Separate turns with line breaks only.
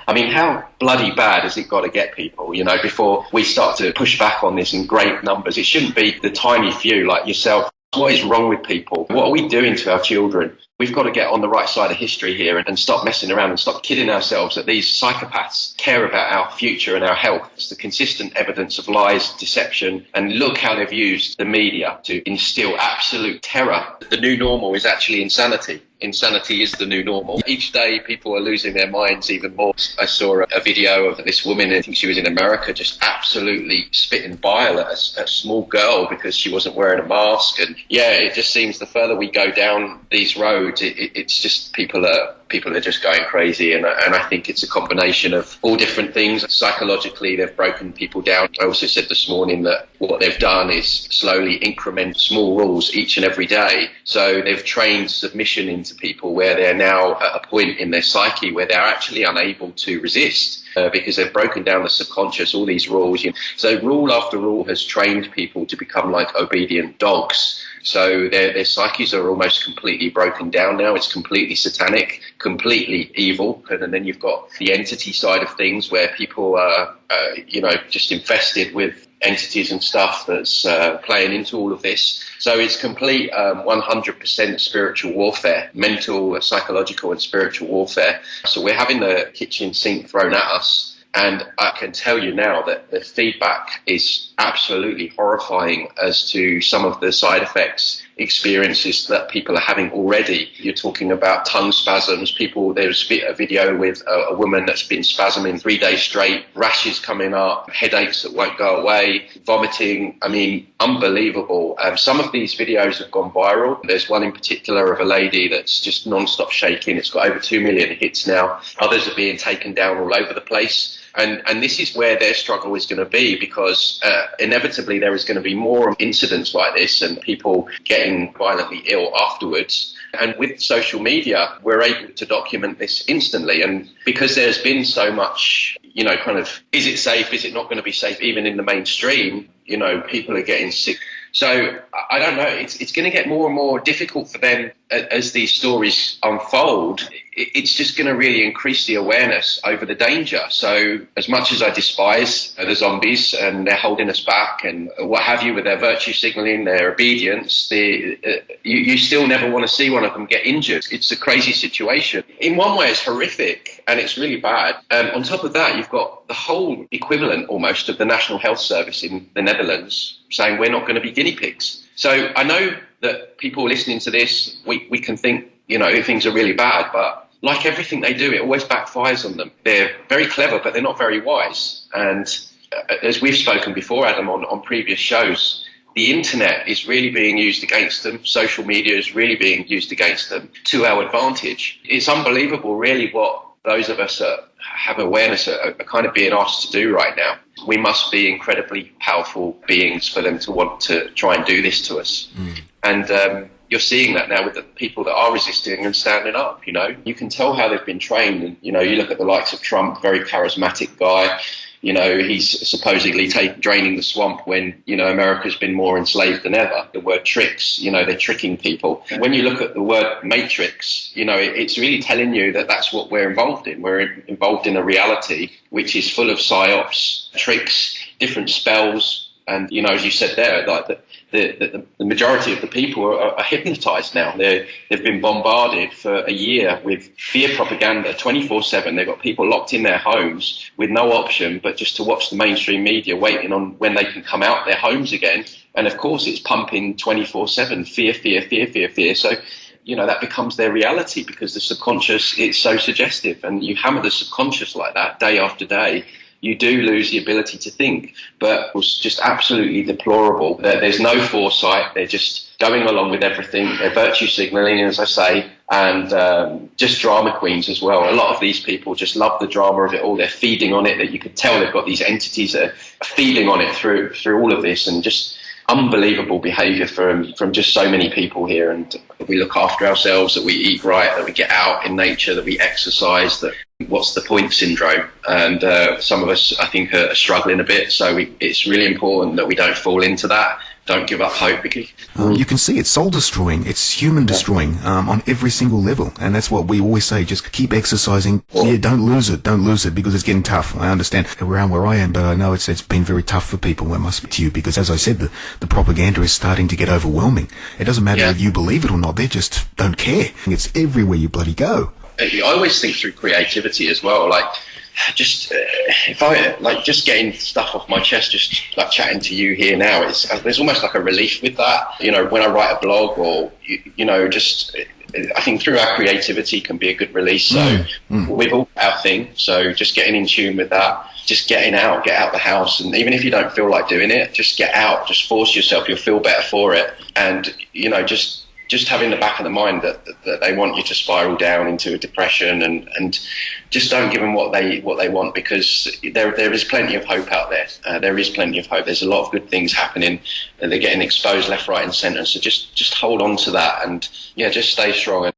I mean, how bloody bad has it got to get, people, before we start to push back on this in great numbers? It shouldn't be the tiny few like yourself. What is wrong with people? What are we doing to our children? We've got to get on the right side of history here and stop messing around and stop kidding ourselves that these psychopaths care about our future and our health. It's the consistent evidence of lies, deception, and look how they've used the media to instill absolute terror. The new normal is actually insanity. Insanity is the new normal. Each day people are losing their minds even more. I saw a video of this woman, I think she was in America, just absolutely spitting bile at a small girl because she wasn't wearing a mask. And yeah, it just seems the further we go down these roads, it's just people are just going crazy, and I think it's a combination of all different things. Psychologically, they've broken people down. I also said this morning that what they've done is slowly increment small rules each and every day. So they've trained submission into people where they're now at a point in their psyche where they're actually unable to resist. Because they've broken down the subconscious, all these rules. So rule after rule has trained people to become like obedient dogs. So their psyches are almost completely broken down now. It's completely satanic, completely evil. And then you've got the entity side of things where people are, just infested with entities and stuff that's playing into all of this. So it's complete 100% spiritual warfare, mental, psychological and spiritual warfare. So we're having the kitchen sink thrown at us. And I can tell you now that the feedback is absolutely horrifying as to some of the side effects, experiences that people are having already. You're talking about tongue spasms. There's a video with a woman that's been spasming 3 days straight, rashes coming up, headaches that won't go away, vomiting. I mean, unbelievable. Some of these videos have gone viral. There's one in particular of a lady that's just non-stop shaking. It's got over 2 million hits now. Others are being taken down all over the place. And this is where their struggle is going to be, because inevitably there is going to be more incidents like this and people getting violently ill afterwards. And with social media, we're able to document this instantly. And because there's been so much, is it safe? Is it not going to be safe? Even in the mainstream, people are getting sick. So I don't know. It's going to get more and more difficult for them as these stories unfold. It's just going to really increase the awareness over the danger. So as much as I despise the zombies and they're holding us back and what have you with their virtue signaling, their obedience, you still never want to see one of them get injured. It's a crazy situation. In one way, it's horrific and it's really bad. On top of that, you've got the whole equivalent almost of the National Health Service in the Netherlands saying we're not going to be guinea pigs. So I know that people listening to this, we can think, things are really bad, but like everything they do, it always backfires on them. They're very clever, but they're not very wise. And as we've spoken before, Adam, on previous shows, the internet is really being used against them. Social media is really being used against them to our advantage. It's unbelievable, really, what those of us that have awareness are kind of being asked to do right now. We must be incredibly powerful beings for them to want to try and do this to us. And you're seeing that now with the people that are resisting and standing up. You can tell how they've been trained. And, you look at the likes of Trump, very charismatic guy. He's supposedly draining the swamp when, America's been more enslaved than ever. The word tricks, they're tricking people. When you look at the word matrix, it's really telling you that that's what we're involved in. We're involved in a reality which is full of psyops, tricks, different spells. And, as you said there, like the majority of the people are hypnotized now. They've been bombarded for a year with fear propaganda 24/7. They've got people locked in their homes with no option but just to watch the mainstream media, waiting on when they can come out their homes again. And of course, it's pumping 24/7, fear, fear, fear, fear, fear. So, that becomes their reality because the subconscious, it's so suggestive. And you hammer the subconscious like that day after day, you do lose the ability to think. But it was just absolutely deplorable. There's no foresight. They're just going along with everything. They're virtue signaling, as I say, and just drama queens as well. A lot of these people just love the drama of it all. They're feeding on it. That you could tell they've got these entities that are feeding on it through all of this, and just unbelievable behaviour from just so many people here. And we look after ourselves, that we eat right, that we get out in nature, that we exercise, that what's the point syndrome. And some of us, I think, are struggling a bit. So it's really important that we don't fall into that. don't give up hope, because
you can see it's soul destroying, it's human destroying on every single level, and that's what we always say, just keep exercising. Don't lose it because it's getting tough. I understand around where I am, but I know it's been very tough for people. It must be to you, because as I said, the propaganda is starting to get overwhelming. It doesn't matter if you believe it or not, they just don't care. It's everywhere you bloody go.
I always think through creativity as well, like just if I like just getting stuff off my chest, just like chatting to you here now, there's almost like a relief with that. You know, when I write a blog, or you know, just I think through our creativity can be a good release. So we've all our thing. So just getting in tune with that, just get out the house, and even if you don't feel like doing it, just get out, just force yourself. You'll feel better for it, and you know, just having the back of the mind that they want you to spiral down into a depression, and just don't give them what they want, because there is plenty of hope out there. There is plenty of hope. There's a lot of good things happening. They're getting exposed left, right, and centre. So just hold on to that, and just stay strong.